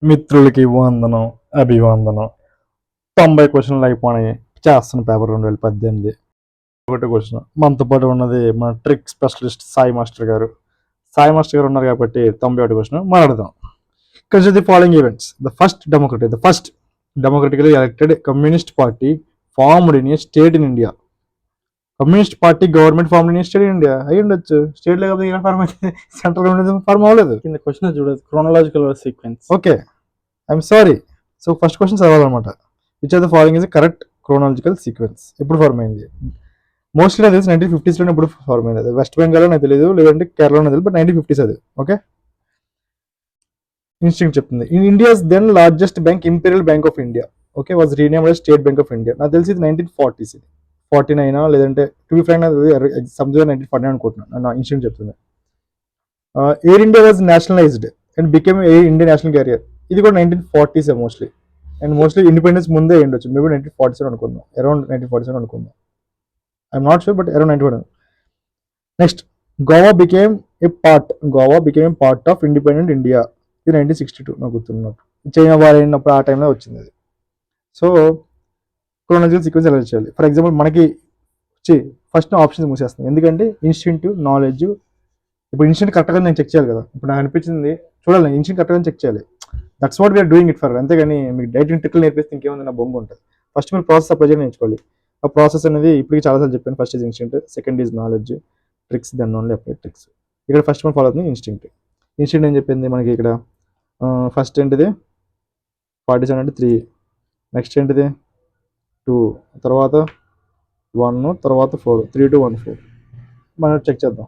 మిత్రులకి వందనం, అభివందనం. 90 క్వశ్చన్లు అయిపోయినాయి. చేస్తున్న పేపర్ 2018. ఒకటి క్వశ్చన్ మనతో పాటు ఉన్నది మన ట్రిక్ స్పెషలిస్ట్ సాయి మాస్టర్ గారు. సాయి మాస్టర్ గారు ఉన్నారు కాబట్టి 91 క్వశ్చన్ మాట్లాడదాం. Consider the following events. The first democratically elected communist party formed in a state in India. Communist party government form in a state in India అయ్యి ఉండొచ్చు. స్టేట్ లో కాబట్టి form అయితే సెంట్రల్ గవర్నమెంట్ ఫార్మ్ అవ్వలేదు. కింద question చూడదు, chronological sequence. Okay, I'm sorry. So first question చదవాలన్నమాట. Which are the following is correct chronological sequence. ఎప్పుడు ఫార్మ్ అయింది? మోస్ట్లీ నాకు తెలిసి 1950s లోనే ఎప్పుడు ఫార్మ్ అయింది. వెస్ట్ బెంగాల్లో నాకు తెలియదు, లేదంటే కేరళలో తెలియదు, బట్ 1950s అది. ఓకే, ఇన్స్టింక్ట్ చెప్తుంది. In India's then largest bank Imperial Bank of India okay was renamed as State Bank of India. నాకు తెలిసి ఇది 1940s, ఇది 49 లేదంటే టు బి ఫ్రాంక్ సంథింగ్ 1949 అనుకుంటున్నాను. నా ఇన్స్టింక్ట్ చెప్తుంది. Air India was nationalised and became air India national carrier. ఇది కూడా 1940s mostly, and mostly independence ముందే ఉండొచ్చు. మేబీ 1947 అనుకుందాం, అరౌండ్ 1947 అనుకుందాం. I'm not sure, but around 1947. Next, Goa became a part of independent India. ఇది 1962 నాకు గుర్తున్నట్టు. చైనా వార్ అయినప్పుడు ఆ టైంలో వచ్చింది అది. సో క్రోనాలజికల్ సీక్వెన్స్ ఎలా చేయాలి? ఫర్ ఎగ్జాంపుల్ మనకి ఫస్ట్ ఆప్షన్స్ మూసేస్తుంది, ఎందుకంటే ఇన్స్టింక్టివ్ నాలెడ్జ్. ఇప్పుడు ఇన్స్టింక్ట్ కరెక్ట్గా నేను చెక్ చేయాలి కదా. ఇప్పుడు నాకు అనిపించింది చూడాలి, ఇన్స్టింక్ట్ కరెక్ట్గా చెక్ చేయాలి. That's what we're doing it for. అంతేగాని మీకు డైటింగ్ ట్రిక్లు నేర్పిస్తే ఇంకేముంది, నా బొమ్మ ఉంటుంది. ఫస్ట్ మీరు ప్రాసెస్ అప్లై చేయడం నేర్చుకోవాలి. ఆ ప్రాసెస్ అనేది ఇప్పటికి చాలాసార్లు చెప్పాను. First is instinct, second is knowledge, tricks, then only apply tricks. ఇక్కడ ఫస్ట్ మనం ఫాలో అవుతుంది ఇన్స్టింక్ట్. ఇన్స్టింక్ట్ ఏం చెప్పింది మనకి ఇక్కడ? ఫస్ట్ ఏంటిది 47 అంటే 3, నెక్స్ట్ ఏంటిది 2, తర్వాత 1, తర్వాత 4, 3 to 1 4. మనం చెక్ చేద్దాం.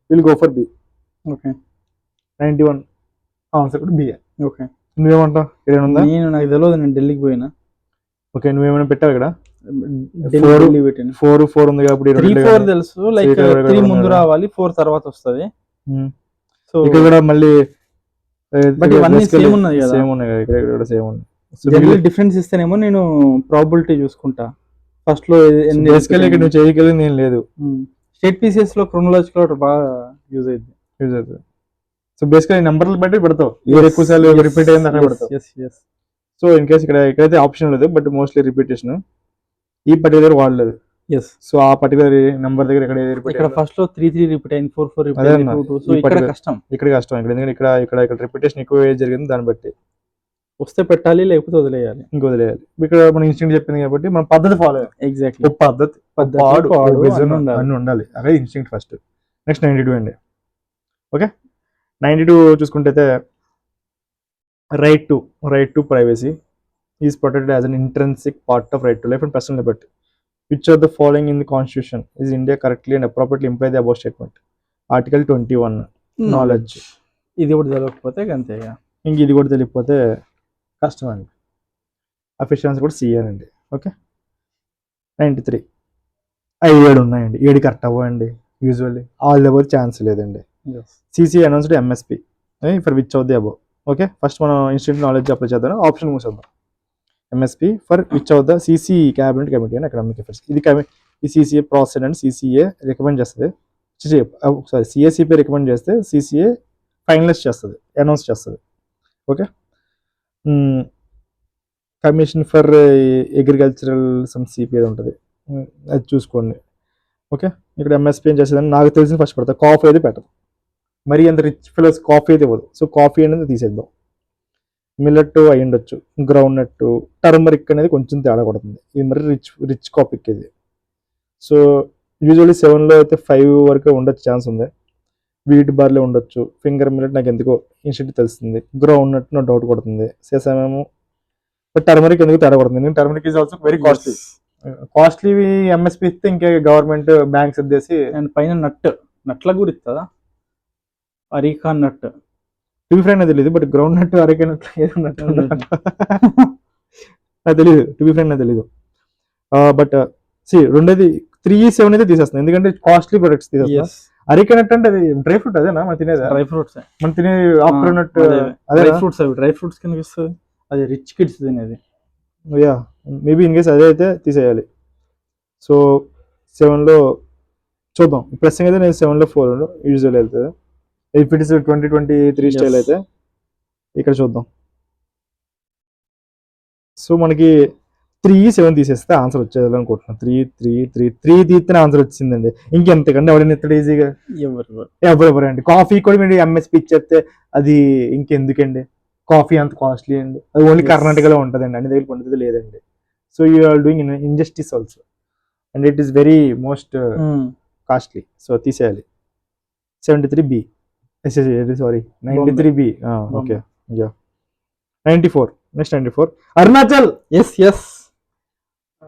Will go for B. Okay, 91 answer కూడా బిఏ. ఓకే. నువ్వేమంటావు? ఇక్కడ ఉందా? నాకు తెలియదు, నేను ఢిల్లీకి పోయినా. ఓకే, నువ్వేమైనా పెట్టావు ఇక్కడ? ఢిల్లీ పెట్టాను. 4 ఉంది కాబట్టి 3-4 తెలుసు, లైక్ 3 ముందు రావాలి, 4 తర్వాత వస్తుంది. సో ఇక్కడ కూడా మళ్ళీ బట్ ఇవన్నీ సేమ్ ఉన్నాయి కదా. సేమ్ ఉన్నాయి కదా, ఇక్కడ కూడా సేమ్ ఉంది. జనరల్ డిఫరెన్స్ ఇస్తేనేమో నేను ప్రాబిలిటీ చూసుకుంటా ఫస్ట్ లో. బేసికల్లీ ఇక్కడ నువ్వు చేయగలిగి నేను లేదు. స్టేట్ పీసీఎస్ లో క్రోనలాజికల్ బాగా యూజ్ అవుతుంది. సో బేసికల్లీ నెంబర్లు బట్టి పెడతావు, ఏ ఎక్కువ సార్లు రిపీట్ అయింది అక్కడ పెడతావు. సో ఇన్ కేస్ ఇక్కడైతే ఆప్షన్ లేదు, బట్ మోస్ట్లీ రిపీటేషన్. ఈ పర్టికులర్ వాడలేదు. సో ఆ పర్టికులర్ నెంబర్ దగ్గర ఇక్కడ ఫస్ట్ లో 3 రిపీట్ అయింది, 4 రిపీట్ అయింది. సో ఇక్కడ కష్టం, ఇక్కడ ఎందుకంటే ఇక్కడ రిపీటేషన్ ఎక్కువ జరిగింది. దాన్ని బట్టి వస్తే పెట్టాలి, లేకపోతే వదిలేయాలి. వదిలేయాలి. ఇక్కడ మనం ఇన్స్టింక్ట్ చెప్పింది కాబట్టి మనం పద్ధతి ఫాలో అయ్యాలి. ఎగ్జాక్ట్లీ, అన్ని ఉండాలి. అదే ఇన్స్టింక్ట్ ఫస్ట్. నెక్స్ట్ 92 అండి. ఓకే, 92 చూసుకుంటే right to privacy is protected as an intrinsic part of right to life and personal Liberty. Which of the following in the constitution is India correctly and appropriately imply the above statement. Article 21 knowledge. ఇది కూడా తెలియకపోతే అంతే, ఇంక ఇది కూడా తెలియకపోతే కష్టం అండి. అఫిషియన్స్ కూడా సిఏ అండి. ఓకే, 93 7 ఉన్నాయండి. 7 కరెక్ట్ అవ్వండి. Usually all the above chance లేదండి. CCA announced MSP for which of the above. Okay, first మనం ఇన్స్టిట్యూట్ నాలెడ్జ్ అప్లై చేద్దాం. ఆప్షన్ మూసేద్దాం. MSP for which of the CC cabinet committee and economic affairs. ఇది ఈ CCA process and CCA recommend చేస్తుంది. CACP recommend చేస్తే CCA finalise చేస్తుంది, announce చేస్తుంది. Okay, commission for agricultural some CP అది ఉంటుంది, అది చూసుకోండి. ఓకే, ఇక్కడ ఎంఎస్పి ఏం చేసేదని నాకు తెలిసిన ఫస్ట్ పెడతా. కాఫీ అయితే పెట్టదు, మరి అంత రిచ్ ఫిలోస్ కాఫీ అయితే ఇవ్వదు. సో కాఫీ అనేది తీసేద్దాం. మిల్లెట్ అయి ఉండొచ్చు, గ్రౌండ్ నట్, టర్మరిక్ అనేది కొంచెం తేడా కొడుతుంది. ఇది మరి రిచ్ కాఫీకి ఇది. సో యూజువల్లీ 7లో అయితే 5 వరకు ఉండొచ్చు ఛాన్స్ ఉంది. వీట్ బార్లే ఉండొచ్చు. ఫింగర్ మిల్లెట్ నాకు ఎందుకో ఇన్స్టిట్యూట్ తెలుస్తుంది. గ్రౌండ్ నట్ నా డౌట్ కొడుతుంది. సేసామేమో, బట్ టర్మరిక్ ఎందుకు తేడా కొడుతుంది? ఎందుకంటే turmeric is also very costly. MSP ఇస్తే ఇంకా గవర్నమెంట్ బ్యాంక్స్ ఎద్దేసి, అండ్ పైన నట్ల కూడా ఇస్తుందా? అరికా నట్ టు ఫ్రెండ్ తెలియదు, బట్ గ్రౌండ్ నట్ అరికా నట్ ఏదన్నట్టు నాకు తెలియదు. టు బి ఫ్రెండ్ నాకు తెలీదు. బట్ రెండోది 3-7 అయితే తీసేస్తుంది, ఎందుకంటే కాస్ట్లీ ప్రొడక్ట్స్ తీసేస్తుంది. అరికా నట్ అంటే అది డ్రై ఫ్రూట్, అదేనా మనం తినేది? డ్రై ఫ్రూట్స్ మనం తినే ఆఫ్టర్ నట్ అదే ఫ్రూట్స్. అవి డ్రై ఫ్రూట్స్ కింద ఇస్తుంది, అది రిచ్ కిడ్స్ తినేది. యా, మేబీ ఇన్ కేస్ అదే అయితే తీసేయాలి. సో 7లో చూద్దాం. ప్లస్ అయితే నేను 7లో 4 యూజువల్ వెళ్తుంది. ఇఫ్ ఇట్ ఇస్ 2023 స్టైల్ అయితే ఇక్కడ చూద్దాం. సో మనకి 3, 7 తీసేస్తే ఆన్సర్ వచ్చేది అనుకుంటున్నాను. 3 తీస్తే ఆన్సర్ వచ్చిందండి. ఇంకెంతకండి ఎవరైనా ఎత్తడు ఈజీగా ఎవరెవరండి. కాఫీ కూడా మీరు ఎంఎస్పి ఇచ్చేస్తే అది ఇంకెందుకండి, కాఫీ అంత కాస్ట్లీ అండి, అది ఓన్లీ కర్ణాటకలో ఉంటుందండి, అన్ని దగ్గర ఉంటుంది లేదండి. So you are doing injustice also and it is very most costly. So తీసేయాలి. 73B, sorry 93B. Okay, 94. Next 94 Arunachal. Yes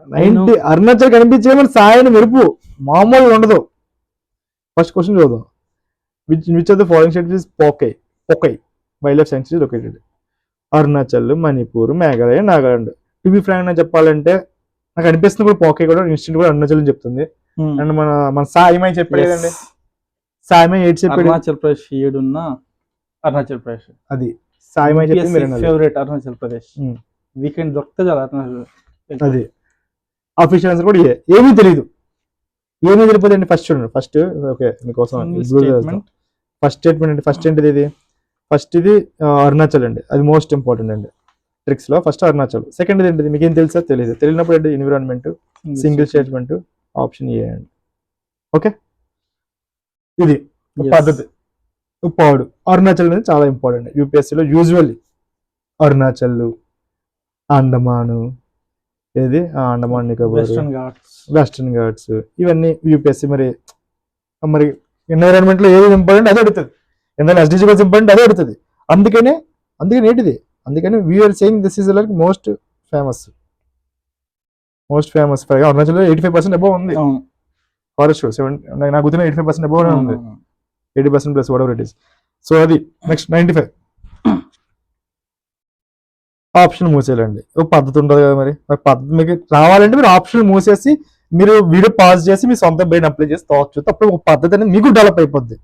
90 Arunachal కనిపించే మన సాయని మెరుపు మామూలుగా ఉండదు. ఫస్ట్ క్వశ్చన్ చూద్దాం. Which of the following states is Pakke wildlife sanctuary located? Arunachal, Manipur, Meghalaya, Nagaland. To be frank గా చెప్పాలంటే నాకు అనిపిస్తుంది కూడా పోకై కూడా ఇన్స్టెంట్ కూడా అరుణాచల్ అని చెప్తుంది. అండ్ మన సాయిమై చెప్పాడు కదండి, సాయిమై 8 చెప్పాడు. అరుణాచల్ ప్రదేశ్ 7 ఉన్న అరుణాచల్ ప్రదేశ్ అది సాయిమై చెప్పింది. ఫేవరెట్ అరుణాచల్ ప్రదేశ్. వీకెండ్ దొరికితే చాలా అరుణాచల్. అది ఆఫీషియల్ ఆన్సర్ కూడా ఏమీ తెలియదు. ఏమీ తెలియదు. ఫస్ట్ చూడండి. ఫస్ట్ ఓకే మీకోసం ఫస్ట్ స్టేట్మెంట్ అండి. ఫస్ట్ ఏంటిది ఇది? ఫస్ట్ ఇది అరుణాచల్ అండి, అది మోస్ట్ ఇంపార్టెంట్ అండి ట్రిక్స్ లో. ఫస్ట్ అరుణాచల్. సెకండ్ ఏంటిది మీకు ఏం తెలుసా? తెలియదు. తెలియనప్పుడు ఏంటి? Environment, single statement, option A అండి. ఓకే, ఇది పద్ధతి. పాడు అరుణాచల్ అనేది చాలా ఇంపార్టెంట్ యూపీఎస్సీలో. యూజువల్లీ అరుణాచల్, అండమాను, ఏది అండమాన్ నికోబార్, వెస్టర్న్ ఘాట్స్, ఇవన్నీ యూపీఎస్సీ మరి ఎన్విరాన్మెంట్ లో ఏది ఇంపార్టెంట్ అదే అడుగుతుంది. ఎందుకంటే ఎస్డిజిబుల్స్ ఇంపార్టెంట్ అదే అడుగుతుంది. అందుకని ఏంటిది? అందుకని we're saying this is like most famous. Arunachal 85% above ఉంది. ఫారెస్ట్ 7 నాకు గుర్తున్న 85% అబౌవ్ ఉంది. 80% plus whatever it is. So అది నెక్స్ట్ 95 ఆప్షన్ మూసేయాలండి. ఒక పద్ధతి ఉంటుంది కదా, మరి పద్ధతి మీకు రావాలంటే మీరు ఆప్షన్ మూసేసి మీరు వీడియో పాజ్ చేసి మీ సొంత బ్రెయిన్ అప్లై చేసి తావచ్చు. అప్పుడు ఒక పద్ధతి అనేది మీకు డెవలప్ అయిపోద్ది.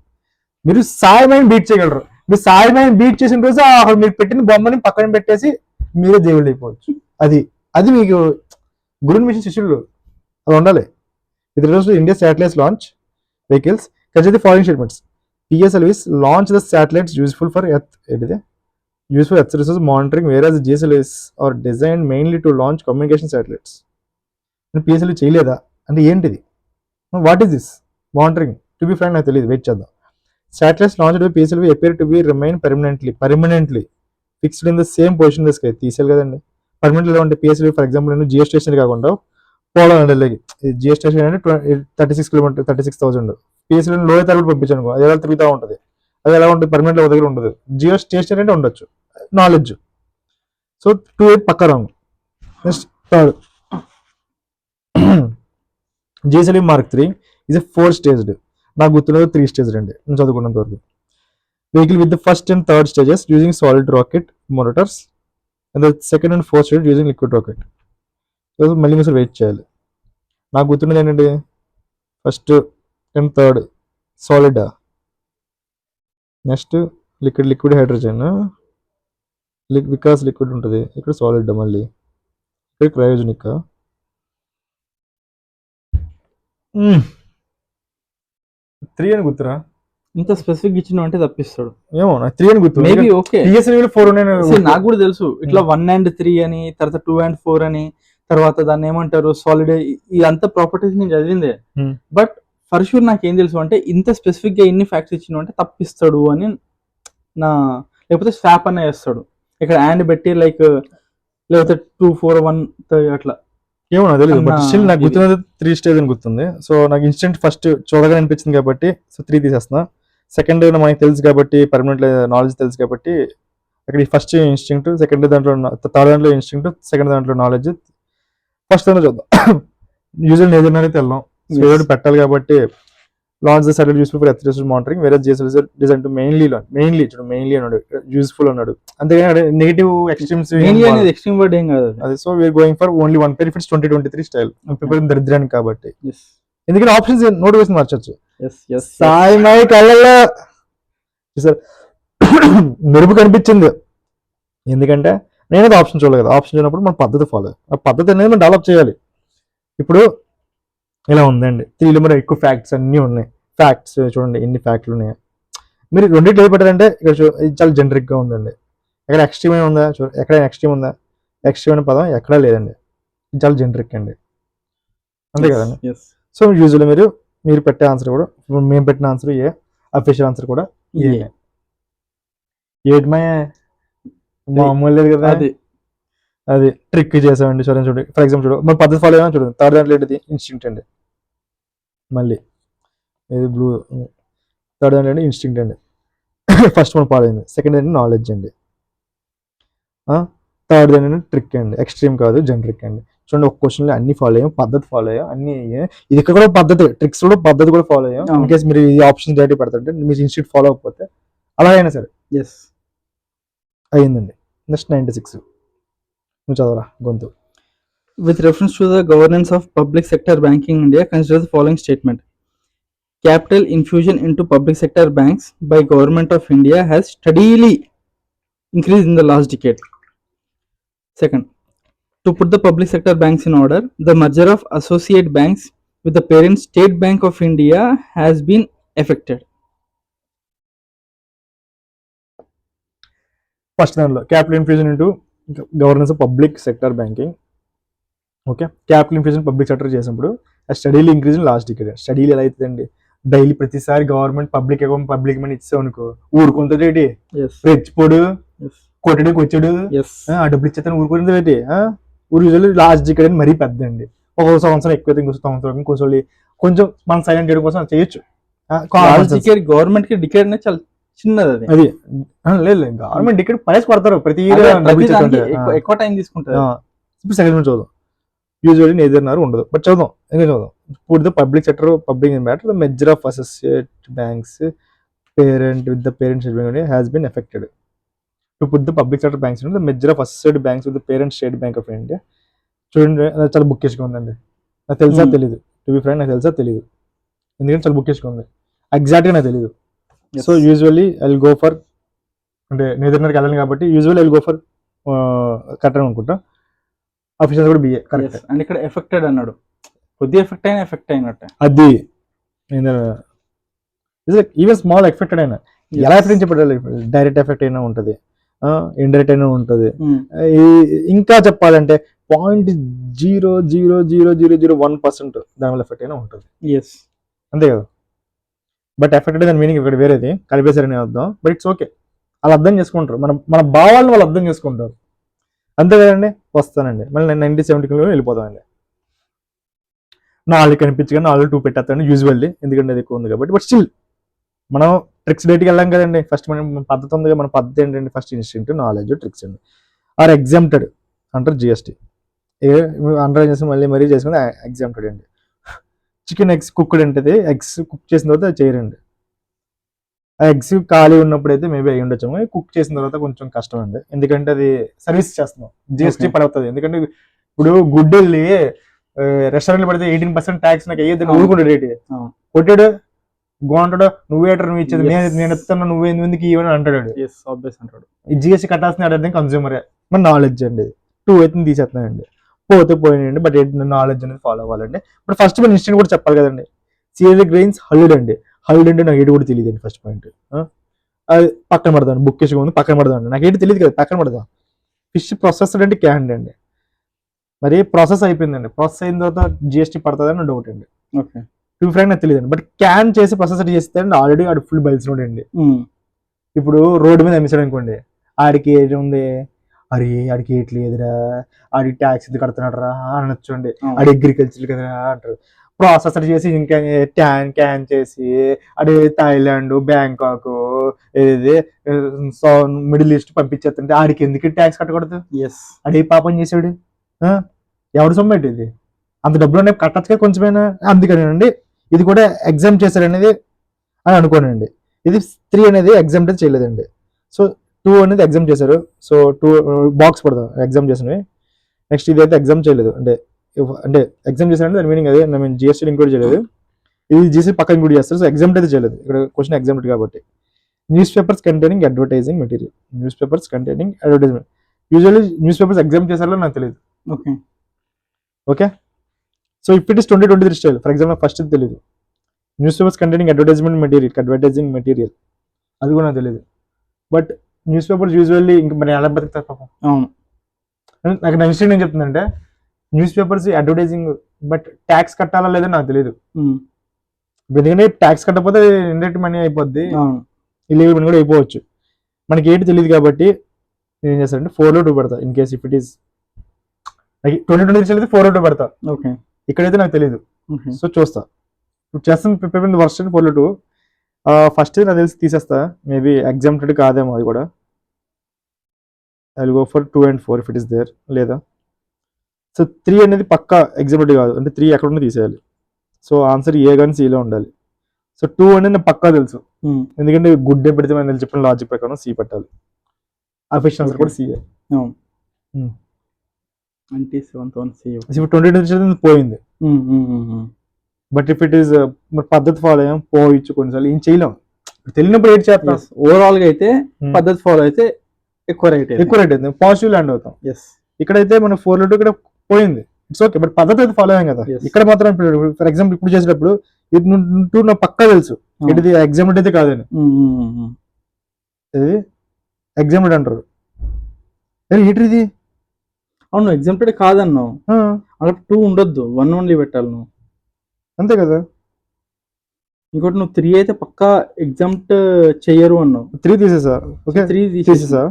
మీరు సాయమైన బీట్ చేయగలరు. మీరు సాయమైన బీట్ చేసిన రోజు మీరు పెట్టిన బొమ్మని పక్కన పెట్టేసి మీరే దేవుళ్ళు అయిపోవచ్చు. అది మీకు గురుని మిషన్ శిష్యులు అది ఉండాలి. With relation to India satellites launch vehicles consider the following statements. PSLVs launch the satellites useful for Earth resource monitoring, whereas GSLVs are designed mainly to launch communication satellites. PSLV చేయలేదా అంటే ఏంటిది? What is this monitoring? To be frank నాకు తెలియదు, wait చేద్దాం. Satellites launched by PSLV appear to be remain permanently fixed in the same position in the sky. తీసేయాలి కదండి. Permanent ఎలా ఉంటే PSLV ఫర్ ఎగ్జాంపుల్ నేను జియో స్టేషన్ కాకుండా పోవడం జియో స్టేషన్ అంటే 36,000 PSLV లో తరగతి పంపించాను, అది ఎలా తిరుగుతూ ఉంటుంది, అది ఎలా ఉంటుంది, పర్మనెంట్ ఒక దగ్గర ఉండదు. జియో స్టేషన్ అంటే ఉండొచ్చు, నాలెడ్జ్. సో 28 పక్క wrong. Next third GSLV Mark 3 is a 4 staged. నాకు గుర్తులేదు 3 స్టేజ్ అండి నేను చదువుకున్నంత వరకు. Vehicle with the first and third stages using solid rocket Motors and the second and fourth stage using liquid rocket. మళ్ళీ మీరు wait చేయాలి. నాకు గుర్తున్నది ఏంటంటే first and third solid, next liquid hydrogen, because liquid ఉంటుంది ఇక్కడ, సాలిడ్, మళ్ళీ ఇక్కడ cryogenic. 3 అని గుర్తురా? ఇంత స్పెసిఫిక్ ఇచ్చిన అంటే తప్పిస్తాడు. ఏమో నాకు 3 అని గుర్తు. Maybe okay. PSLV 4 ఉన్నాయి నాకు కూడా తెలుసు. ఇట్లా 1 and 3 అని, తర్వాత 2 and 4 అని, తర్వాత దాన్ని ఏమంటారు సాలిడ్, ఇదంతా ప్రాపర్టీస్ నేను చదివిందే. బట్ ఫర్ షూర్ నాకు ఏం తెలుసు అంటే ఇంత స్పెసిఫిక్ గా ఎన్ని ఫ్యాక్ట్స్ ఇచ్చిన అంటే తప్పిస్తాడు అని నా, లేకపోతే స్వాప్ అన్న చేస్తాడు ఇక్కడ అండ్ పెట్టి లైక్, లేకపోతే 2, 4, 1 అట్లా. ఏమో నాకు తెలియదు. బట్ స్టిల్ నాకు గుర్తున్నది 3 స్టేజ్ అని గుర్తుంది. సో నాకు ఇన్స్టెంట్ ఫస్ట్ చూడగా అనిపించింది కాబట్టి సో 3 తీసేస్తున్నా. సెకండ్ మనకి తెలుసు కాబట్టి పర్మనెంట్ నాలెడ్జ్ తెలుసు కాబట్టి అక్కడ ఫస్ట్ ఇన్స్టింక్ట్, సెకండ్ దాంట్లో థర్డ్ దాంట్లో ఇన్స్టింక్ట్, సెకండ్ దాంట్లో నాలెడ్జ్. ఫస్ట్ దాంట్లో చూద్దాం. యూజువల్ నేజర్ అనేది తెల్లం పెట్టాలి కాబట్టి launch the satellite useful for earth resource monitoring, వేరే GSLV డిజైన్ టు మెయిన్లీ అన్నాడు, యూస్ఫుల్ అన్నాడు. అంతేగాని నెగిటివ్ ఎక్స్ట్రీమ్స్ ఎక్స్ట్రీమ్ వర్డ్ ఏం కాదు అది. So we are going for only 1 pair if it's 2023 style. Prepare దరిద్రానికి కాబట్టి. ఎందుకంటే ఆప్షన్స్ నోటిఫికేషన్ మార్చొచ్చు. సాయి కళ్ళల్లో మెరుపు కనిపించింది, ఎందుకంటే నేనైతే ఆప్షన్ చూడలేదు. ఆప్షన్ చూసినప్పుడు మన పద్ధతి ఫాలో, ఆ పద్ధతి అనేది మనం డెవలప్ చేయాలి. ఇప్పుడు ఇలా ఉందండి 3లో మరి ఎక్కువ ఫ్యాక్ట్స్ అన్నీ ఉన్నాయి. ఫ్యాక్ట్స్ చూడండి ఎన్ని ఫ్యాక్ట్లు ఉన్నాయి. మీరు రెండింటిలో ఏది పెట్టారంటే ఇక్కడ ఇది చాలా జనరిక్గా ఉందండి. ఎక్కడ ఎక్స్ట్రీమ్ అని ఉందా చూడ, ఎక్కడైనా ఎక్స్ట్రీమ్ ఉందా? ఎక్స్ట్రీమ్ అనే పదం ఎక్కడా లేదండి, ఇది చాలా జనరిక్ అండి, అంతే కదండి. ఎస్ సో యూజువల్లీ మీరు పెట్టే ఆన్సర్ కూడా, ఇప్పుడు మేము పెట్టిన ఆన్సర్ ఏ, అఫీషియల్ ఆన్సర్ కూడా ఏ. ఏట్మా మామూలు లేదు కదా, అది అది ట్రిక్ చేసామండి. చూడండి చూడండి, ఫర్ ఎగ్జాంపుల్ చూడు, మన పద్ధతి ఫాలో అయ్యామని చూడండి. థర్డ్ దాంట్లో ఏంటిది? ఇన్స్టింక్ట్ అండి. మళ్ళీ ఇది బ్లూ, థర్డ్ దాంట్లో ఏంటి? ఇన్స్టింక్ట్ అండి. ఫస్ట్ మనం ఫాలో అయింది. సెకండ్ ఏంటి? నాలెడ్జ్ అండి. థర్డ్ ఏంటంటే ట్రిక్ అండి, ఎక్స్ట్రీమ్ కాదు, జనరిక్ అండి. చూడండి, ఒక క్వశ్చన్లో అన్ని ఫాలో అయ్యాం, పద్ధతి ఫాలో అయ్యాం, అన్ని ఇది ఇక్కడ కూడా పద్ధతి, ట్రిక్స్ కూడా పద్ధతి కూడా ఫాలో అయ్యాం. ఇన్ కేసు మీరు ఈ ఆప్షన్ డైరెక్ట్ పెడతారంటే మీరు ఇన్స్టిట్యూట్ ఫాలో అవ్వకపోతే అలా అయినా సరే ఎస్ అయ్యిందండి. నెక్స్ట్ 96 నువ్వు చదవరా గొంతు. With reference to the governance of public sector banking in India, consider the following statement. Capital infusion into public sector banks by Government of India has steadily increased in the last decade. Second, to put the public sector banks in order, the merger of associate banks with the parent State Bank of India has been effected. First దానిలో capital infusion into governance of public sector banking. Okay, capital infusion public sector చేసినప్పుడు steadily increase in last decade. స్టడీలు ఎలా అవుతుందండి? Daily ప్రతిసారి government public account public money ఇచ్చావు అనుకో, ఊరుకుంటుంది ఏంటి? రెచ్చిపోడు, కొట్టడు కొచ్చాడు, ఆ డబ్బులు ఇచ్చేస్తాను ఊరుకుంటుంది ఏంటి? ఊరు యూజువల్లీ లాస్ట్ డికేడ్ మరీ పెద్ద అండి. ఒక సంవత్సరం ఎక్కువ, ఇంకో సంవత్సరం ఇంకోసారి కొంచెం మన సైలెంట్ చేయడం కోసం చేయొచ్చు. గవర్నమెంట్ కి డికేడ్ అనేది చాలా చిన్నది. అది లేదు, గవర్నమెంట్ డికేడ్ పైస్ పడతారు ప్రతి ఇయర్, ఎక్కువ టైం తీసుకుంటారు. ఇప్పుడు సెకండ్ చదువు, యూజువల్లీ నేదర్నారు ఉండదు, బట్ చదువుదాం, ఎందుకు చదువుదాం. ఇప్పుడు the public sector public in matter the merger of associate banks parent with the parent State Bank has been effected. To put the public sector banks the merger of associate banks with the parent State Bank of India. చూడండి, చాలా బుక్కిష్గా ఉందండి. నాకు తెలుసా తెలీదు, to be frank నాకు తెలుసా తెలీదు, ఎందుకంటే చాలా బుక్కిష్గా ఉంది, ఎగ్జాక్ట్గా నాకు తెలీదు. So usually I will go for, అంటే నేదర్నర్కి వెళ్ళాను కాబట్టి usually I will go for correct అని అనుకుంటా. అఫీషియల్ కూడా బిఏ కరెక్ట్. అండ్ ఇక్కడ ఎఫెక్టెడ్ అన్నాడు, కొద్దిగా ఎఫెక్ట్ అయినట్టే. అది ఈవెన్ స్మాల్ ఎఫెక్టెడ్ అయినా ఎలా ఎఫెక్ట్ చెప్పాలి, డైరెక్ట్ ఎఫెక్ట్ అయినా ఉంటుంది, ఇండైరెక్ట్ అయినా ఉంటుంది. ఇంకా చెప్పాలంటే 0.00001% దానివల్ల ఎఫెక్ట్ అయినా ఉంటుంది. అంతే కదా. బట్ ఎఫెక్టెడ్ దాని మీనింగ్ ఇక్కడ వేరేది, కలిపేశారని అర్థం. బట్ ఇట్స్ ఓకే, వాళ్ళు అర్థం చేసుకుంటారు, మన భావాలను వాళ్ళు అర్థం చేసుకుంటారు, అంతే కదండి. వస్తానండి మళ్ళీ నేను 90-70 వెళ్ళిపోతానండి. 4 కనిపించగా 4-2 పెట్టేస్తాను యూజువల్లీ, ఎందుకంటే అది ఎక్కువ ఉంది కాబట్టి. బట్ స్టిల్ మనం ట్రిక్స్ డేట్కి వెళ్ళాం కదండి. ఫస్ట్ మనం పద్ధతి ఉంది, మన పద్ధతి ఏంటంటే ఫస్ట్ ఇన్స్టింక్ట్, నాలెడ్జ్, ట్రిక్స్ అండి. ఆర్ ఎగ్జామ్టెడ్ అంటారు జిఎస్టీ. అండర్ చేసి మరీ చేసుకుని ఎగ్జామ్టెడ్ అండి. చికెన్ ఎగ్స్ కుక్డ్ అంటే ఎగ్స్ కుక్ చేసిన తర్వాత చేయరండి. ఆ ఎగ్స్ ఖాళీ ఉన్నప్పుడు అయితే మేబీ అయ్యి ఉండొచ్చు, కుక్ చేసిన తర్వాత కొంచెం కష్టం అండి, ఎందుకంటే అది సర్వీస్ చేస్తున్నాం, జిఎస్టీ పడుతుంది. ఎందుకంటే ఇప్పుడు గుడ్ వెళ్ళి రెస్టారెంట్ పడితే 18% ట్యాక్స్ నాకు అయ్యేది, ఊరుకుంటాడు రేటు కొట్టాడు, గోంటాడు, నువ్వేటర్ నువ్వు ఇచ్చేది, నేను ఎత్తున్నా, నువ్వే ఎందుకు ఇవ్వని అంటాడు. ఈ జిఎస్టీ కట్టాల్సిన అర్థం కన్స్యూమరే. మన నాలెడ్జ్ అండి, 2 అయితే తీసేస్తున్నాయండి, పోతే పోయినండి. బట్ నాలెడ్జ్ అనేది ఫాలో అవ్వాలండి. బట్ ఫస్ట్ మన ఇన్స్టెంట్ కూడా చెప్పాలి కదండి. సిఎల్ గ్రెయిన్స్ హల్డ్ అండి, హల్డ్ అంటే నాకు ఏడు కూడా తెలియదు అండి. ఫస్ట్ పాయింట్ అది పక్కన పడదాను, బుక్ వేసుకుని ఉంది పక్కన పడదాను, నాకు ఏంటి తెలియదు కదా, పక్కన పడదాం. ఫిష్ ప్రాసెస్డ్ అంటే క్యాండ్ అండి, మరి ప్రాసెస్ అయిపోయిందండి, ప్రాసెస్ అయిన తర్వాత జిఎస్టీ పడుతుందని డౌట్ అండి. ఓకే, టూ ఫ్రాంక్ నాకు తెలియదు, బట్ క్యాన్ చేసి ప్రాసెస్ చేస్తే ఆల్రెడీ ఆడు ఫుల్ బయలుసినోడు అండి. ఇప్పుడు రోడ్డు మీద అమ్మిసాడు అనుకోండి, ఆడికి ఏది ఉంది, అరే ఆడికి ఏట్లేదురా, ఆడికి ట్యాక్స్ ఇది కడుతున్నాడు రా అనొచ్చు అండి, ఆడి అగ్రికల్చర్ కదరా అంటారు. ప్రాసెసర్ చేసి ఇంకా క్యాన్ చేసి అది థాయిలాండ్, బ్యాంకాక్, ఏది మిడిల్ ఈస్ట్ పంపించేస్తుంటే ఆడికి ఎందుకు ట్యాక్స్ కట్టకూడదు? అడే పాపం చేసాడు, ఎవడు సొమ్మెట్టు ఇది, అంత డబ్బులు అనేవి కట్టచ్చు కదా కొంచెమైనా. అందుకనేనండి ఇది కూడా ఎగ్జామ్ చేశారు అనేది అని అనుకోనండి. ఇది 3 అనేది ఎగ్జామ్ చేయలేదండి, సో 2 అనేది ఎగ్జామ్ చేశారు. సో 2 బాక్స్ పడదాం ఎగ్జామ్ చేసినవి. నెక్స్ట్ ఇది అయితే ఎగ్జామ్ చేయలేదు, అంటే ఎగ్జామ్ చేశారంటే దాని మీనింగ్ అదే, నేను జిఎస్టీ ఇంక్లూడ్ చేయలేదు, ఇది జీసీ పక్క ఇంక్లూడ్ చేస్తారు. సో ఎగ్జామ్ అయితే చేయలేదు, ఇక్కడ క్వశ్చన్ ఎగ్జామ్ కాబట్టి. News papers containing advertising material, news papers containing advertisement. Usually news papers exam చేశారో నాకు తెలియదు. Okay, so if it is 2023 style, for example first ఇది తెలియదు. News papers containing advertising material, అది కూడా నాకు తెలియదు. బట్ న్యూస్ పేపర్స్ యూజువల్లీ ఇంక మరి ఎలా బతుకుతారు పాపం. అవును. నాకు నెక్స్ట్ ఏం చెప్తుందంటే news papers advertising but tax కట్టాలా లేదో నాకు తెలియదు. ఎందుకంటే ట్యాక్స్ కట్టకపోతే ఇండైరెక్ట్ మనీ అయిపోద్ది, ఇల్లీగల్ మనీ కూడా అయిపోవచ్చు. మనకి ఏంటి తెలియదు కాబట్టి నేను ఏం చేస్తానంటే 402 పెడతా in case if it is 2023 అయితే 402 పెడతా. ఓకే. ఇక్కడైతే నాకు తెలియదు, సో చూస్తా. ఇప్పుడు చేస్తాను ప్రిపేర్ వర్స్ట్ 402. ఫస్ట్ నాకు తెలిసి తీసేస్తా, మేబీ ఎగ్జామ్టెడ్ కాదేమో అది కూడా. I will go for 2 and 4 if it is there. లేదా సో 3 అనేది పక్కా ఎగ్జామ్టెడ్ కాదు, అంటే 3 ఎక్కడ ఉండి తీసేయాలి. సో ఆన్సర్ ఏ కానీ సిలో ఉండాలి. సో 2 అనేది నాకు పక్కా తెలుసు, ఎందుకంటే గుడ్ డే పెడితే మనం చెప్పిన లాజిక్ ప్రకారం సి పెట్టాలి. అఫిషియల్ ఆన్సర్ కూడా సిఏ. అంటే 7,100 ఇప్పుడు 2023 పోయింది. బట్ ఇఫ్ ఇట్ ఈస్ పద్ధతి ఫాలో అయ్యాం పోవచ్చు, కొన్నిసార్లు ఏం చేయలేం. తెలియనప్పుడు ఏం చేస్తాం. ఓవరాల్ గా అయితే పద్ధతి ఫాలో అయితే ఎక్కువ రైట్ అయింది, పాజిటివ్ ల్యాండ్ అవుతాం. ఇక్కడైతే మన 402 ఇక్కడ పోయింది, ఇట్స్ ఓకే. బట్ పద్ధతి అయితే ఫాలో అయ్యాం కదా. ఇక్కడ మాత్రం ఫర్ ఎగ్జాంపుల్ ఇప్పుడు చేసేటప్పుడు ఇది నాకు పక్కా తెలుసు ఇది ఎగ్జామ్ట్ అయితే కాదని. ఇది ఎగ్జామ్ట్ అంటారు, ఏంటి ఇది? అవును ఎగ్జామ్టెడ్ కాదన్నావు, అలా 2 ఉండొద్దు, 1 ఓన్లీ పెట్టాలి నువ్వు, అంతే కదా. ఇంకోటి నువ్వు 3 అయితే పక్కా ఎగ్జామ్ట్ చెయ్యరు అన్నావు. 3 తీసేసా. ఓకే 3 తీసేసా.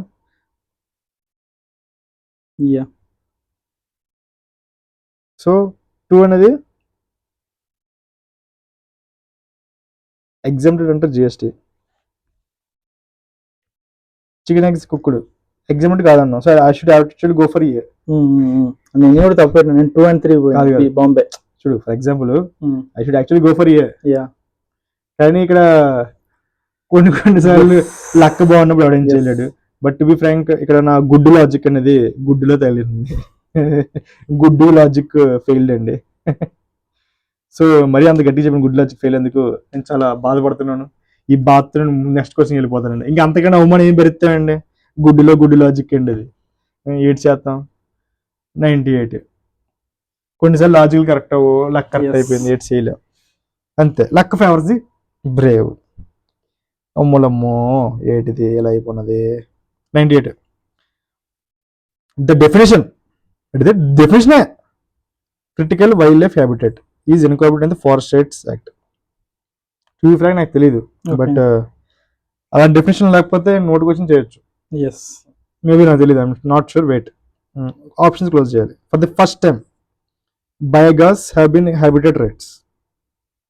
సో 2 అనేది ఎగ్జామ్టెడ్ అంటే జిఎస్టీ. చికెన్ ఎగ్స్ కుక్కుడు ఎగ్జామ్టెడ్ కాదన్నా. So I should actually go for a. నేను కూడా తప్పు, నేను 2 and 3 బాంబే. చూడు for example I should actually go for a. కానీ ఇక్కడ కొన్ని సార్లు లక్ బాగున్నప్పుడు ఎవడేం చేయలేడు. బట్ టు బి ఫ్రాంక్ ఇక్కడ నా గుడ్ లాజిక్ అనేది గుడ్డులో తగిలింది. గుడ్డు లాజిక్ ఫెయిల్డ్ అండి. సో మరీ అంత గట్టి చెప్పిన గుడ్ లాజిక్ ఫెయిల్ ఎందుకు నేను చాలా బాధపడుతున్నాను. ఈ బాధతో నెక్స్ట్ క్వశ్చన్ వెళ్ళిపోతానండి. ఇంకా అంతకన్నా అవమానం ఏం పెరుగుతాయండి. గుడ్డు లాజిక్ అండి అది. 8 శాతం 98. కొన్నిసార్లు లాజికల్ కరెక్ట్ అవ్వు, లక్ కరెక్ట్ అయిపోయింది, 8 చేయలేవు అంతే. Luck favours the brave. అమ్ములమ్మో ఏటిది ఎలా అయిపోయినది. 98. ద డెఫినేషన్ డెఫినేషనే critical wildlife habitat is incorporated in the forest rights act. To be frank నాకు తెలియదు, బట్ అలా డెఫినేషన్ లేకపోతే నోటిఫికేషన్ చేయొచ్చు. మేబీ నాకు తెలియదు, I'm not sure. Wait, options close చేయాలి. For the first time biogas have been habitat rights.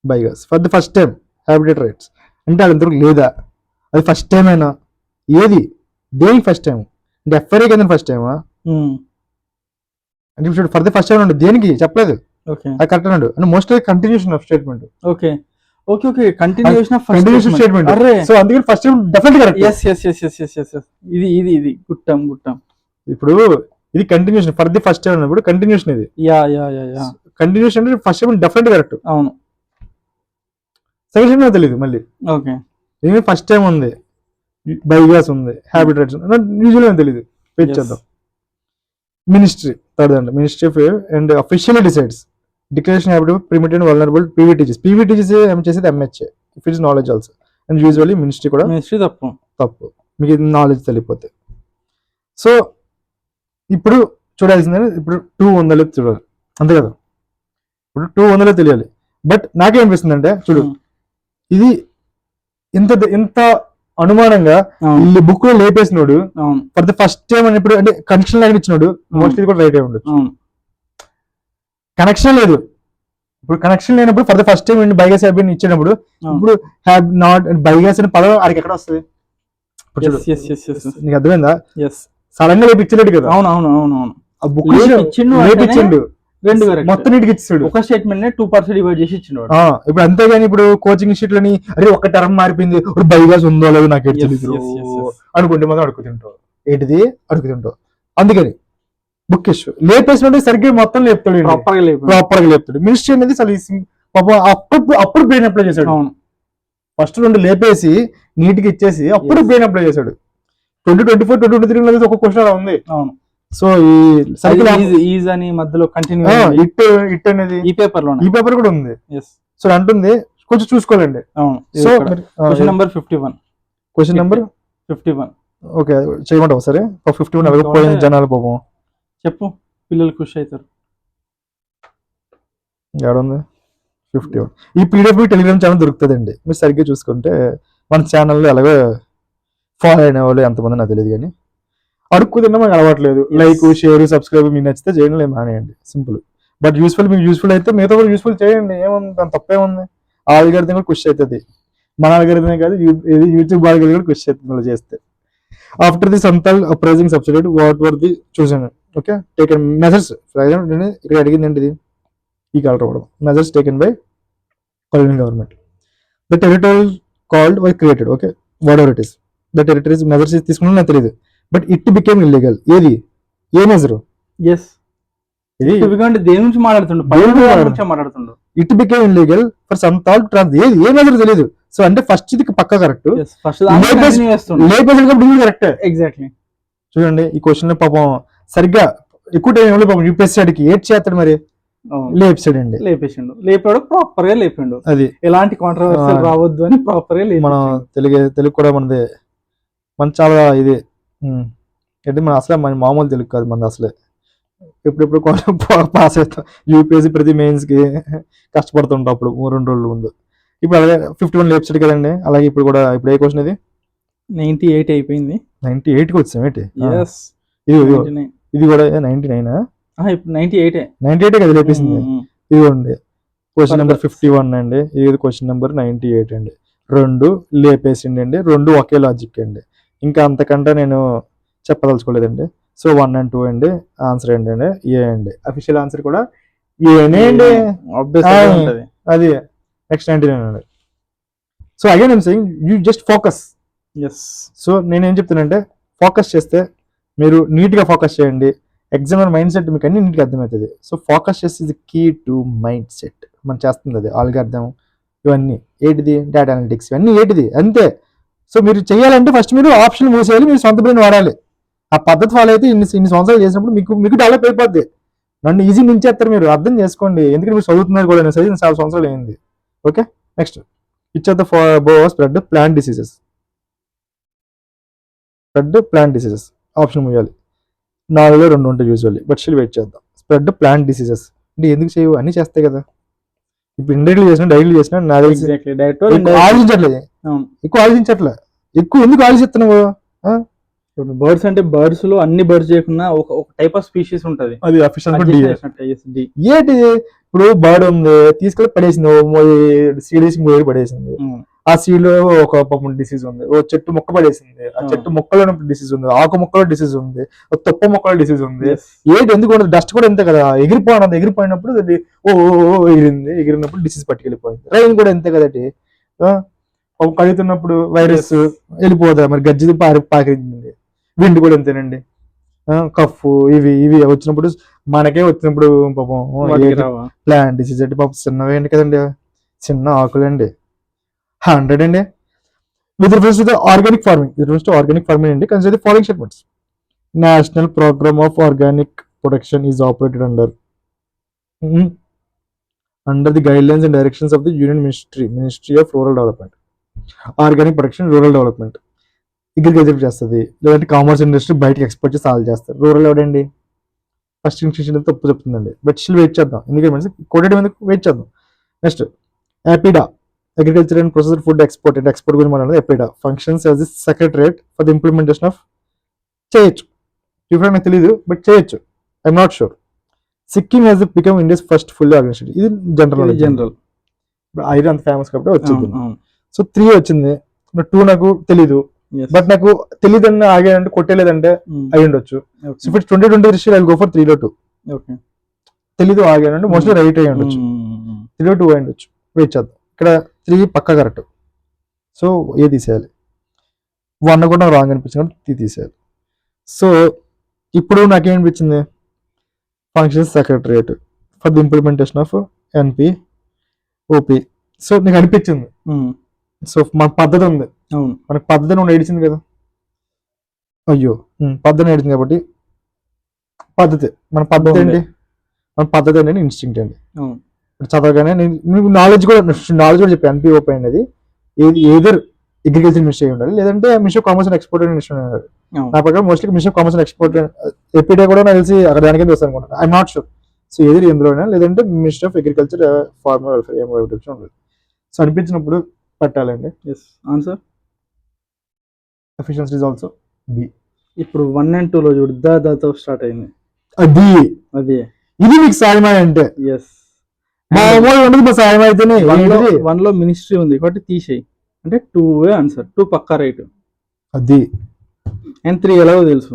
Biogas for the first time habitat rights అంటే అది ఎంతవరకు లేదా, అది ఫస్ట్ టైం అయినా ఏది దేనికి ఫస్ట్ టైం అంటే ఎఫ్ఐఆర్ కదా ఫస్ట్ టైమా అంటే ఇప్పుడు ఫర్ ది ఫస్ట్ టైం దేనికి చెప్పలేదు. అది కరెక్ట్ అన్నాడు అంటే mostly continuation of statement. Okay continuation statement. So అందుకని ఫస్ట్ టైం డెఫినెట్లీ కరెక్ట్. ఇది గుట్టం ఇప్పుడు ఇది continuation for the first time అన్నప్పుడు కంటిన్యూషన్ ఇది. కంటిన్యూషన్ అంటే ఫస్ట్ టైం డెఫినెట్ కరెక్ట్. అవును. సెకండ్ టైం నాకు తెలియదు మళ్ళీ. ఓకే ఇది ఫస్ట్ టైం ఉంది, బయోగాస్ ఉంది, హ్యాబిట్ రైట్స్ యూజువల్గా తెలియదు. పేజ్ చేద్దాం. మినిస్ట్రీ థర్డ్ అంటే ministry of and officially decides declaration habit primitive and vulnerable PVTGs ఏం చేసేది MHA if it's knowledge also. And usually ministry కూడా తప్పు మీకు నాలెడ్జ్ తెలియపోతే. సో ఇప్పుడు చూడాల్సిందే ఇప్పుడు 200 చూడాలి అంతే కదా. ఇప్పుడు 200 తెలియాలి. బట్ నాకేమనిపిస్తుంది అంటే చూడు ఇది ఇంత అనుమానంగా ఈ బుక్ లో లేపేసినోడు ఫర్ ద ఫస్ట్ టైం అని ఇప్పుడు అంటే కనెక్షన్ లైన్ ఇచ్చినోడు మోస్ట్లీ కూడా రైట్ అయి ఉండొచ్చు. కనెక్షన్ లేదు, ఇప్పుడు కనెక్షన్ లేనప్పుడు for the first time Baigas habit ఇచ్చినప్పుడు ఇప్పుడు హ్యావ్ నాట్ బైగాస్ అనే పదం ఆడికి ఎక్కడ వస్తుంది? నీకు అర్థమైందా? సడన్ గా లేపించలేడు కదా. అవును ఆ బుక్ లేపించిండు మొత్తం నీటికి ఇచ్చాడు. ఒక స్టేట్మెంట్ 2% డివైడ్ చేసి ఇచ్చిండు. ఇప్పుడు అంతేగాని ఇప్పుడు కోచింగ్ ఇన్స్టిట్యూట్లని అరే ఒక టర్మ్ మారిపోయింది బైగాస్ ఉందో లేదో నాకు తెలియదు అనుకుంటే మాత్రం అడుగుతుంటావు. ఏంటిది అడుగుతుంటావు. అందుకని బుక్ ఇష్యూ లేపేసినట్టు సరిగ్గా మొత్తం లేపుతాడు, ప్రాపర్ గా లేపుతాడు. మినిస్ట్రీ అనేది అప్పుడు బ్రెయిన్ అప్లై చేశాడు. ఫస్ట్ 2 లేపేసి నీట్గా ఇచ్చేసి అప్పుడు బ్రెయిన్ అప్లై చేశాడు. 2024, 2023 ఒక క్వశ్చన్ అలా ఉంది. అవును. సో ఈ సైకిల్ ఈజ్ అని మధ్యలో కంటిన్యూ ఇట్ అనేది ఈ పేపర్ కూడా ఉంది. సో అంటుంది కొంచెం చూసుకోవాలండి. అవును. So question number 51. Question number 51 okay చేయమంటావు సరే 51 అలాగే పోయిన జనాలు పాపం చెప్పు, పిల్లలు ఖుషి అవుతారు. ఏడుంది 51. ఈ పీడిఎఫ్ టెలిగ్రామ్ ఛానల్ దొరుకుతుందండి, మీరు సరిగ్గా చూసుకుంటే. మన ఛానల్లో ఎలాగో ఫాలో అయిన వాళ్ళు ఎంతమంది నాకు తెలియదు, కానీ అడుక్కు తిన్నా మనకు అలవాట్లేదు. లైక్ షేర్ సబ్స్క్రైబ్ మీకు నచ్చితే చేయండి, లేదు మానేయండి, సింపుల్. బట్ యూస్ఫుల్, మీకు యూస్ఫుల్ అయితే మిగతా కూడా యూస్ఫుల్ చేయండి, ఏముంది దాని తప్పేముంది. ఆల్గరిథం కూడా ఖుషి అవుతుంది, మన ఆల్గరిథమే కాదు ఇది యూట్యూబ్ ఆల్గరిథం కూడా ఖుషి అవుతుంది ఇలా చేస్తే. After the Santhal uprising subsidised what were the చూసాను. ఓకే టేకెన్ మెజర్స్, ఇక్కడ అడిగింది ఏంటిది ఈ కలర్ అవ్వడం. Measures taken by colonial government. The territory called were created, okay, whatever it is. The territories measures తీసుకున్నా నాకు తెలియదు, బట్ ఇట్ బికేమ్ ఇల్లీగల్. ఏది ఏ మెజర్ ఎస్, ఇది ఎందుకంటే దేని నుంచి మాట్లాడుతుండు, మాట్లాడుతుండు. It became illegal for some thought trance. ఏది ఏ మెజర్ తెలియదు. సో అంటే ఫస్ట్ ఇది పక్కా కరెక్ట్, కరెక్ట్. ఎగ్జాక్ట్లీ. చూడండి ఈ క్వశ్చన్ పాపం సరిగ్గా ఎక్కువ టైం పాపం యూపీఎస్సీ అడిగి ఏడ్ చేస్తాడు, మరి లేపేసాడు అండి. లేపేసిండు, లేపాడు, ప్రాపర్ గా లేపిండు. అది ఎలాంటి కాంట్రవర్సీ రావద్దు అని ప్రాపర్ గా మనం తెలుగు కూడా మనది మన చాలా ఇది అంటే మన అసలే మన మామూలు తెలుగు కాదు మనది అసలే. ఎప్పుడెప్పుడు పాస్ అవుతాం యూపీఎస్సీ ప్రతి మెయిన్స్ కి కష్టపడుతుంటాం అప్పుడు 2 రోజుల ముందు. ఇప్పుడు అలాగే 51 లేపేసాడు కదండి. అలాగే ఇప్పుడు కూడా ఇప్పుడు ఏ క్వశ్చన్ ఇది 98 అయిపోయింది. 98కి వచ్చాం ఏంటి, ఇది ఇది కూడా 99 ఇప్పుడు 98 కదా లేపేసింది. ఇదిగోండి క్వశ్చన్ నెంబర్ 51 అండి, ఇది క్వశ్చన్ నెంబర్ 98 అండి. 2 లేపేసిండి అండి, 2 ఒకే లాజిక్ అండి. ఇంకా అంతకంటే నేను చెప్పదలుచుకోలేదండి. సో 1 and 2 అండి, ఆన్సర్ ఏంటండి ఏ అండి. అఫీషియల్ ఆన్సర్ కూడా ఏనే అండి, అది నెక్స్ట్ 99 అండి. So again I'm saying you just focus. So నేనేం చెప్తానంటే ఫోకస్ చేస్తే మీరు నీట్గా ఫోకస్ చేయండి. ఎగ్జామ్ మైండ్ సెట్ మీకు అన్ని నీట్గా అర్థమవుతుంది. సో ఫోకస్ చేసి the key to mind set మనం చేస్తుంది అది. ఆల్గారిథం ఇవన్నీ ఏంటిది, డేటా అనలిటిక్స్ ఇవన్నీ ఏంటిది అంతే. సో మీరు చేయాలంటే ఫస్ట్ మీరు ఆప్షన్ మూసేయాలి, మీరు సొంత బ్రెయిన్ వాడాలి. ఆ పద్ధతి ఫాలో అయితే ఇన్ని సంవత్సరాలు చేసినప్పుడు మీకు డెవలప్ అయిపోద్ది. నన్ను ఈజీ మించేస్తారు, మీరు అర్థం చేసుకోండి. ఎందుకంటే మీరు చదువుతున్నారు కూడా, నేను చదివిన 4 సంవత్సరాలు అయింది. ఓకే నెక్స్ట్ ఇచ్చేద్ద spread plant diseases. Spread plant diseases option ముయ్యాలి. 4లో 2 ఉంటాయి యూజువల్లీ, బట్ స్టిల్ వెయిట్ చేద్దాం. స్ప్రెడ్ ప్లాంట్ డిసీజెస్ అంటే ఎందుకు చేయవు, అన్ని చేస్తాయి కదా. ఇప్పుడు ఇండైరెక్ట్లీ చేసినా డైరెక్ట్లీ చేసినా నా తెలిసి ఆలోచించట్లేదు, ఎక్కువ ఆలోచించట్లే. ఎక్కువ ఎందుకు ఆలోచిస్తున్నావు? బర్డ్స్ అంటే బర్డ్స్ లో అన్ని బర్డ్స్ చేయకుండా ఒక టైప్ ఆఫ్ స్పీషీస్ ఉంటది, అది అఫిషియల్ ఏంటి. ఇప్పుడు బర్డ్ ఉంది తీసుకెళ్ళి పడేసింది, సీడీస్ పడేసింది. ఆ సీడ్ లో ఒక పాపం డిసీజ్ ఉంది, ఓ చెట్టు మొక్క పడేసింది, ఆ చెట్టు మొక్కలో డిసీజ్ ఉంది, ఆకు మొక్కలో డిసీజ్ ఉంది, తొప్ప మొక్కలో డిసీజ్ ఉంది. ఏంటి ఎందుకు ఉండదు, డస్ట్ కూడా అంతే కదా, ఎగిరిపోయినప్పుడు అది ఎగిరినప్పుడు డిసీజ్ పట్టుకెళ్ళిపోయింది. రైన్ కూడా అంతే కదండి, కడుగుతున్నప్పుడు వైరస్ వెళ్ళిపోదా, మరి గజ్జి పాకింది. విండ్ కూడా అంతేనండి, కఫ్ ఇవి వచ్చినప్పుడు మనకే వచ్చినప్పుడు పాపం ప్లాంట్ డిసీజ్ అంటే పాపం చిన్నవి ఏంటి కదండి, చిన్న ఆకులండి. 100 అండి. With reference to the organic farming అండి, consider the following statements. National Program of Organic Production is operated under the guidelines and directions of the Union Ministry of Rural Development. Organic production, rural development. Agriculture చేస్తుంది, లేదంటే commerce industry బయటకి export చేసి solve చేస్తారు. Rural ఎవడండి, first institution తప్పు చెప్తుందండి, but still wait చేద్దాం. ఎందుకంటే కోటెడ్ మీద వెయిట్ చేద్దాం. Next APIDA, agriculture and processed food export గురించి మాట్లాడదు. APIDA functions as the secretariat for the implementation of. చేయొచ్చు, ఇప్పుడు నాకు తెలియదు, బట్ చేయొచ్చు, I'm not sure. Sikkim has become India's first fully organised. ఇది జనరల్ ఇప్పుడు ఐరన్ అంత ఫేమస్ కాబట్టి వచ్చింది. సో 3 వచ్చింది, 2 నాకు తెలీదు, బట్ నాకు తెలియదని ఆగానంటే కొట్టేలేదంటే అయి ఉండొచ్చు. సో ఇప్పుడు 2020 రిషి ఐ గో ఫర్ 3లో 2. తెలీదు ఆగానంటే మోస్ట్లీ రైట్ అయ్యి ఉండొచ్చు, 3లో 2 అయి ఉండొచ్చు. వెయిట్ చేద్దాం. ఇక్కడ 3 పక్కా కరెక్ట్. సో ఏ తీసేయాలి, 1 కూడా నాకు రాంగ్ అనిపించింది కాబట్టి తీసేయాలి. సో ఇప్పుడు నాకేమనిపించింది, functions secretariat for the implementation of NPOP. So నీకు అనిపించింది, సో మన పద్ధతి ఉంది, మనకు పద్ధతి నువ్వు ఏడిచింది కదా, అయ్యో పద్ధతి ఏడిచింది కాబట్టి పద్ధతి మన పద్ధతి ఏంటి, మన పద్ధతి ఏంటి ఇన్స్టింక్ట్ అండి. ఇప్పుడు చదవగానే నీకు నాలెడ్జ్ కూడా చెప్పాను. NPOP అనేది అగ్రికల్చర్ మినిస్ట్రీ అయి ఉండాలి, లేదంటే ministry of commerce and export ministry ఉండాలి. అవును. నా ప్రకారం mostly ministry of commerce and export APEDA కూడా నాకు తెలిసి అక్కడ దానికే వస్తాను అనుకుంటున్నాను. I'm not sure. సో ఏది ఎందులోనే, లేదంటే ministry of agriculture farmer welfare ఏమో ఉంటుంది. సో అనిపించినప్పుడు పెట్టాలండి. Yes answer. Efficiency is also B. ఇప్పుడు 1 and 2 లో చూడు దాతో స్టార్ట్ అయింది, అది అది ఇది మీకు సాయమా అంటే ఎస్. మామూలు ఉండదు, మా సాయం అయితేనే. వన్ లో మినిస్ట్రీ ఉంది కాబట్టి తీసేయి, అంటే 2 ఆన్సర్. 2 పక్కా రైట్. అది అండ్ 3 ఎలాగో తెలుసు.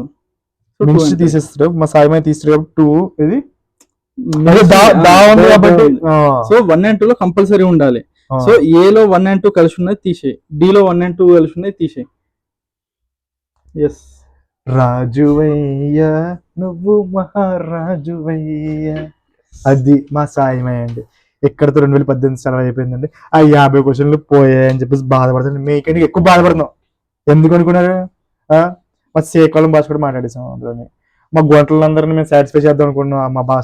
మినిస్ట్రీ తీసేస్తారు, మా సాయం అయితే తీస్తారు కాబట్టి 2 ఇది దా ఉంది కాబట్టి. సో 1 and 2 లో కంపల్సరీ ఉండాలి. సో ఏ లో 1 and 2 కలిసి ఉన్నది తీసేయి, డి లో 1 and 2 కలిసి ఉన్నది తీసేయి. ఎస్. రాజువయ్యా నువ్వు మహారాజువయ్య, అది మా సాయమే అండి. ఎక్కడితో 2018 సెలవు అయిపోయిందండి. ఆ 50 క్వశ్చన్లు పోయాయని చెప్పేసి బాధపడుతుంది. మీకంటే ఎక్కువ బాధపడుతున్నాం. ఎందుకు అనుకున్నారు? మా శ్రీకాకుళం భాష కూడా మాట్లాడేసాం అందులోని. మా గుంటలందరినీ మేము సాటిస్ఫై చేద్దాం అనుకున్నాం మా భాష.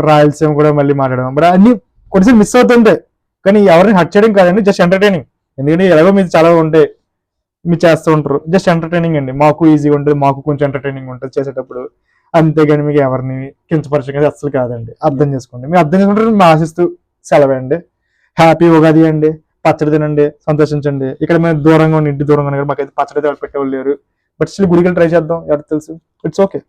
రాయలసీమ కూడా మళ్ళీ మాట్లాడదాం. బట్ అన్ని కొన్నిసార్లు మిస్ అవుతుంటాయి, కానీ ఎవరిని హర్ట్ చేయడం కాదండి, జస్ట్ ఎంటర్టైనింగ్. ఎందుకంటే ఎలాగో మీరు చాలా ఉంటాయి, మీరు చేస్తూ ఉంటారు. జస్ట్ ఎంటర్టైనింగ్ అండి, మాకు ఈజీగా ఉంటుంది, మాకు కొంచెం ఎంటర్టైనింగ్ ఉంటుంది చేసేటప్పుడు. అంతేగాని మీకు ఎవరిని కించపరచడం అసలు కాదండి. అర్థం చేసుకోండి, మీరు అర్థం చేసుకుంటారు. మేము ఆశిస్తూ సెలవే అండి. హ్యాపీ ఉగాది అండి. పచ్చడి తినండి, సంతోషించండి. ఇక్కడ మేము దూరంగా ఉండి, ఇంటి దూరంగా ఉన్నా, మాకైతే పచ్చడి అయితే పెట్టేవాళ్ళు లేరు. బట్ స్టిల్ గుడికి ట్రై చేద్దాం, ఎవరికి తెలుసు. It's okay.